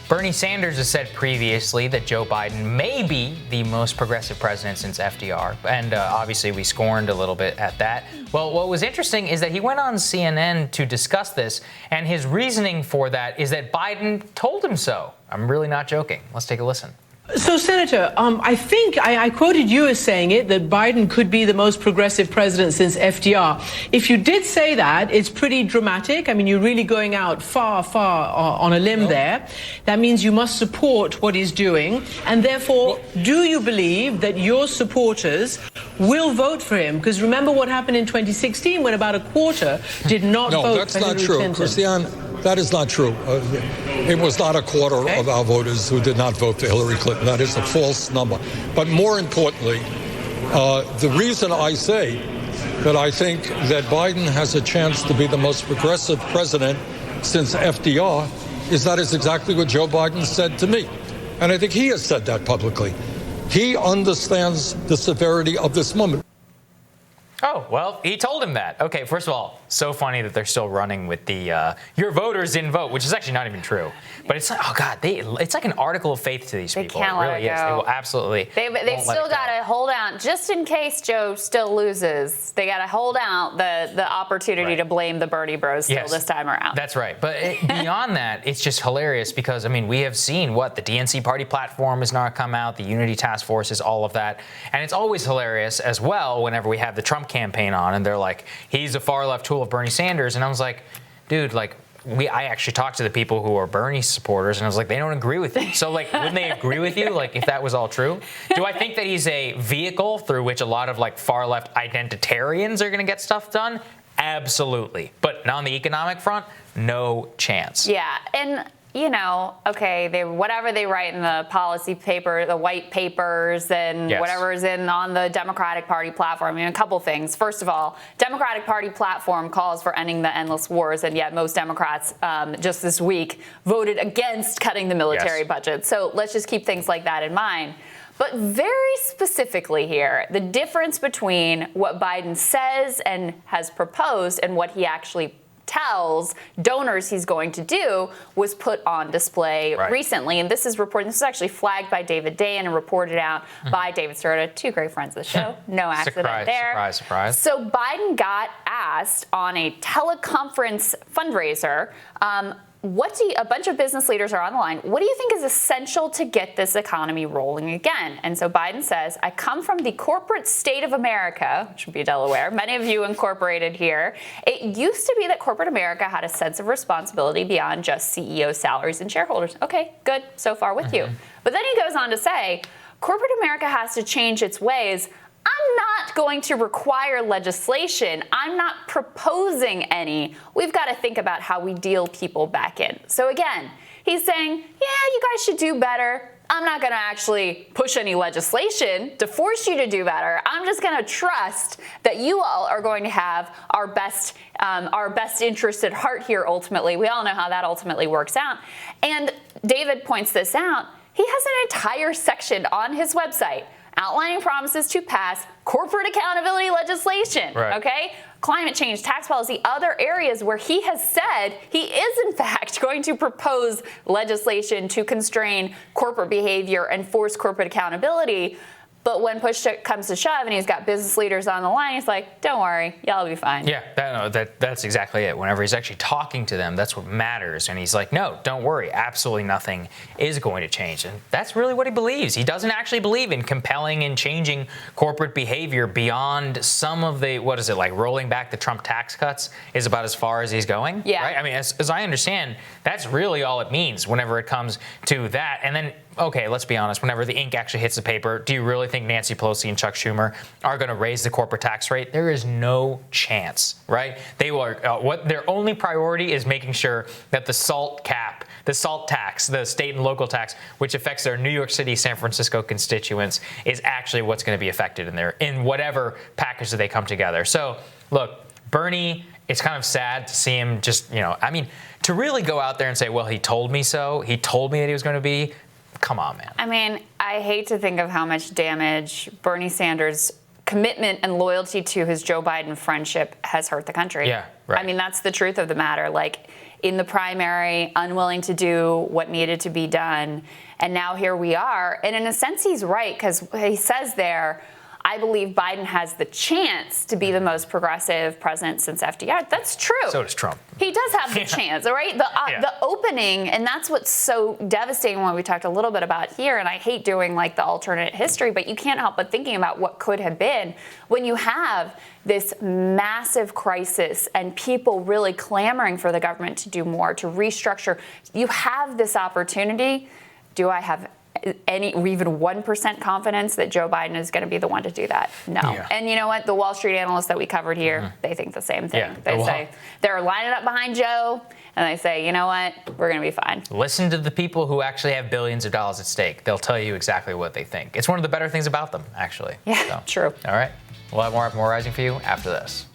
Bernie Sanders has said previously that Joe Biden may be the most progressive president since FDR. And obviously we scorned a little bit at that. Well, what was interesting is that he went on CNN to discuss this. And his reasoning for that is that Biden told him so. I'm really not joking. Let's take a listen. So, Senator, I think I quoted you as saying it, that Biden could be the most progressive president since FDR. If you did say that, it's pretty dramatic. I mean, you're really going out far on a limb there. That means you must support what he's doing. And therefore, do you believe that your supporters will vote for him? Because remember what happened in 2016 when about a quarter did not vote for Hillary Clinton. No, that's not true, Christiane. That is not true. It was not a quarter of our voters who did not vote for Hillary Clinton. That is a false number. But more importantly, the reason I say that I think that Biden has a chance to be the most progressive president since FDR is that is exactly what Joe Biden said to me. And I think he has said that publicly. He understands the severity of this moment. Oh, well, he told him that. Okay, first of all, so funny that they're still running with the your voters didn't vote, which is actually not even true. But it's like, oh, God, it's like an article of faith to these people. Can't it really let it go. Is. They will absolutely. They've still got to hold out just in case Joe still loses. They got to hold out the opportunity to blame the Bernie Bros still this time around. That's right. But beyond that, it's just hilarious because, I mean, we have seen the DNC party platform has not come out, the Unity Task Forces, all of that. And it's always hilarious as well whenever we have the Trump campaign on and they're like, he's a far left tool of Bernie Sanders. And I was like, dude, I actually talked to the people who are Bernie supporters, and I was like, they don't agree with you. So, wouldn't they agree with you, if that was all true? Do I think that he's a vehicle through which a lot of, far-left identitarians are going to get stuff done? Absolutely. But on the economic front, no chance. Yeah, and okay, whatever they write in the policy paper, the white papers, and whatever is on the Democratic Party platform. I mean, a couple things. First of all, Democratic Party platform calls for ending the endless wars, and yet most Democrats just this week voted against cutting the military budget. So let's just keep things like that in mind. But very specifically here, the difference between what Biden says and has proposed and what he actually tells donors he's going to do was put on display recently. And this is reported, this is actually flagged by David Dayen and reported out by David Sirota, two great friends of the show. No accident there. Surprise. So Biden got asked on a teleconference fundraiser, a bunch of business leaders are on the line. What do you think is essential to get this economy rolling again? And so Biden says, I come from the corporate state of America, which would be Delaware. Many of you incorporated here. It used to be that corporate America had a sense of responsibility beyond just CEO salaries and shareholders. Okay, good. So far with you. But then he goes on to say, corporate America has to change its ways. I'm not going to require legislation. I'm not proposing any. We've got to think about how we deal people back in. So again, he's saying, you guys should do better. I'm not going to actually push any legislation to force you to do better. I'm just going to trust that you all are going to have our best interest at heart here ultimately. We all know how that ultimately works out. And David points this out. He has an entire section on his website outlining promises to pass corporate accountability legislation, okay? Climate change, tax policy, other areas where he has said he is, in fact, going to propose legislation to constrain corporate behavior and force corporate accountability. But when push comes to shove and he's got business leaders on the line, he's like, don't worry, y'all will be fine. Yeah, that's exactly it. Whenever he's actually talking to them, that's what matters. And he's like, no, don't worry. Absolutely nothing is going to change. And that's really what he believes. He doesn't actually believe in compelling and changing corporate behavior beyond some of the, rolling back the Trump tax cuts is about as far as he's going. Yeah. Right? I mean, as I understand, that's really all it means whenever it comes to that. And then, okay, let's be honest. Whenever the ink actually hits the paper, do you really think Nancy Pelosi and Chuck Schumer are going to raise the corporate tax rate? There is no chance, right? They will. What their only priority is making sure that the SALT cap, the SALT tax, the state and local tax, which affects their New York City, San Francisco constituents, is actually what's going to be affected in whatever package that they come together. So, look, Bernie. It's kind of sad to see him just, to really go out there and say, well, he told me so. He told me that he was going to be. Come on, man. I mean, I hate to think of how much damage Bernie Sanders commitment and loyalty to his Joe Biden friendship has hurt the country. Yeah, right. I mean, that's the truth of the matter. Like, in the primary, unwilling to do what needed to be done. And now here we are. And in a sense, he's right, because he says there, I believe Biden has the chance to be the most progressive president since FDR. That's true. So does Trump. He does have the chance, right? The opening, and that's what's so devastating when we talked a little bit about here, and I hate doing like the alternate history, but you can't help but thinking about what could have been when you have this massive crisis and people really clamoring for the government to do more, to restructure. You have this opportunity. Do I have any even 1% confidence that Joe Biden is going to be the one to do that? No. Yeah. And you know what? The Wall Street analysts that we covered here, they think the same thing. Yeah. They say they're lining up behind Joe, and they say, you know what? We're going to be fine. Listen to the people who actually have billions of dollars at stake. They'll tell you exactly what they think. It's one of the better things about them, actually. Yeah, true. All right. We'll have more Rising for you after this.